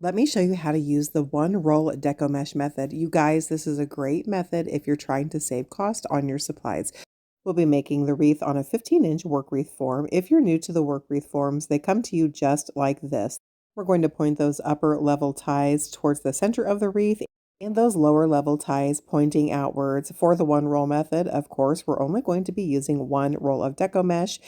Let me show you how to use the one roll deco mesh method. You guys, this is a great method if you're trying to save cost on your supplies. We'll be making the wreath on a 15-inch work wreath form. If you're new to the work wreath forms, they come to you just like this. We're going to point those upper level ties towards the center of the wreath and those lower level ties pointing outwards. For the one roll method, of course, we're only going to be using one roll of deco mesh.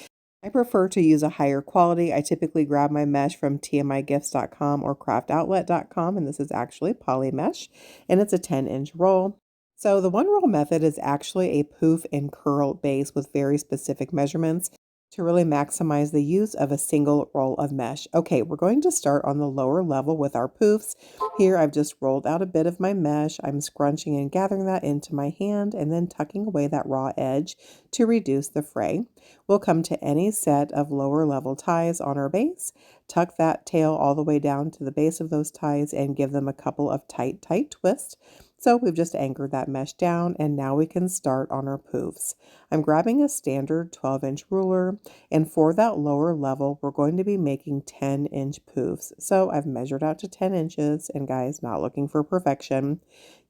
I prefer to use a higher quality. I typically grab my mesh from tmigifts.com or craftoutlet.com, and this is actually poly mesh, and it's a 10-inch roll. So the one roll method is actually a poof and curl base with very specific measurements to really maximize the use of a single roll of mesh. Okay, we're going to start on the lower level with our poofs. Here I've just rolled out a bit of my mesh. I'm scrunching and gathering that into my hand and then tucking away that raw edge to reduce the fray. We'll come to any set of lower level ties on our base, tuck that tail all the way down to the base of those ties and give them a couple of tight twists. So we've just anchored that mesh down and now we can start on our poofs. I'm grabbing a standard 12-inch ruler, and for that lower level, we're going to be making 10-inch poofs. So I've measured out to 10 inches, and guys, not looking for perfection.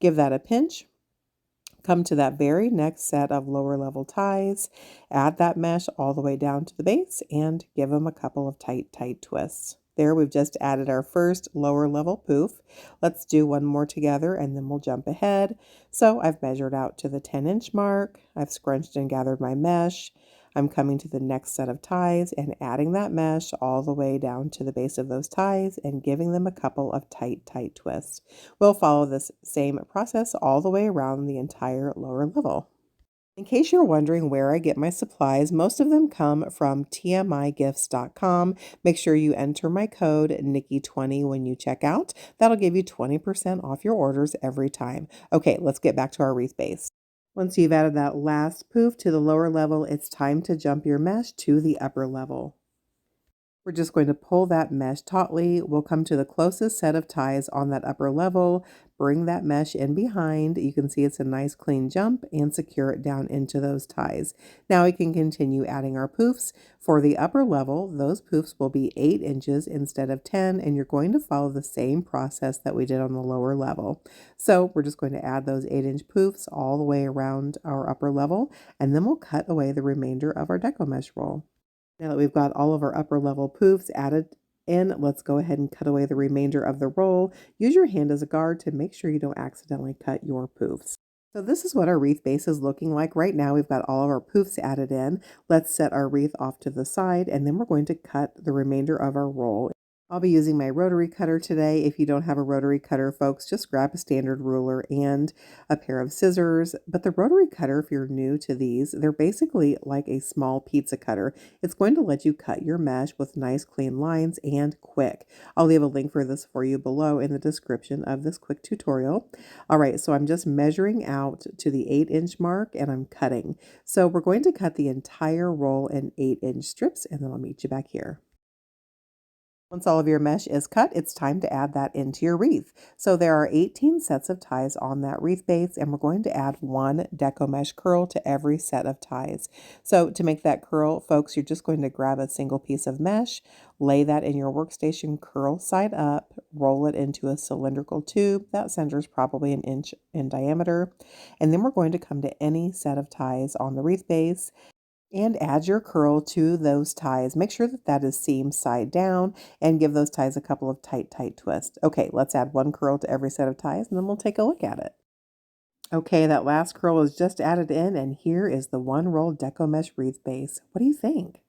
Give that a pinch. Come to that very next set of lower level ties, add that mesh all the way down to the base, and give them a couple of tight twists. There, we've just added our first lower level poof. Let's do one more together and then we'll jump ahead. So I've measured out to the 10-inch mark. I've scrunched and gathered my mesh. I'm coming to the next set of ties and adding that mesh all the way down to the base of those ties and giving them a couple of tight twists. We'll follow this same process all the way around the entire lower level. In case you're wondering where I get my supplies, most of them come from tmigifts.com. Make sure you enter my code Nikki20 when you check out. That'll give you 20% off your orders every time. Okay, let's get back to our wreath base. Once you've added that last poof to the lower level, it's time to jump your mesh to the upper level. We're just going to pull that mesh tautly. We'll come to the closest set of ties on that upper level, bring that mesh in behind. You can see it's a nice clean jump and secure it down into those ties. Now we can continue adding our poofs. For the upper level, those poofs will be 8 inches instead of 10, and you're going to follow the same process that we did on the lower level. So we're just going to add those 8-inch poofs all the way around our upper level, and then we'll cut away the remainder of our deco mesh roll. Now that we've got all of our upper level poofs added in, let's go ahead and cut away the remainder of the roll. Use your hand as a guard to make sure you don't accidentally cut your poofs. So this is what our wreath base is looking like right now. We've got all of our poofs added in. Let's set our wreath off to the side and then we're going to cut the remainder of our roll. I'll be using my rotary cutter today. If you don't have a rotary cutter, folks, just grab a standard ruler and a pair of scissors. But the rotary cutter, if you're new to these, they're basically like a small pizza cutter. It's going to let you cut your mesh with nice clean lines and quick. I'll leave a link for this for you below in the description of this quick tutorial. All right, so I'm just measuring out to the 8-inch mark and I'm cutting. So we're going to cut the entire roll in 8-inch strips and then I'll meet you back here. Once all of your mesh is cut, it's time to add that into your wreath. So there are 18 sets of ties on that wreath base, and we're going to add one deco mesh curl to every set of ties. So to make that curl, folks, you're just going to grab a single piece of mesh, lay that in your workstation curl side up, roll it into a cylindrical tube. That center is probably 1 inch in diameter. And then we're going to come to any set of ties on the wreath base and add your curl to those ties. Make sure that that is seam side down and give those ties a couple of tight twists. Okay, let's add one curl to every set of ties and then we'll take a look at it. Okay, that last curl is just added in and here is the one roll deco mesh wreath base. What do you think?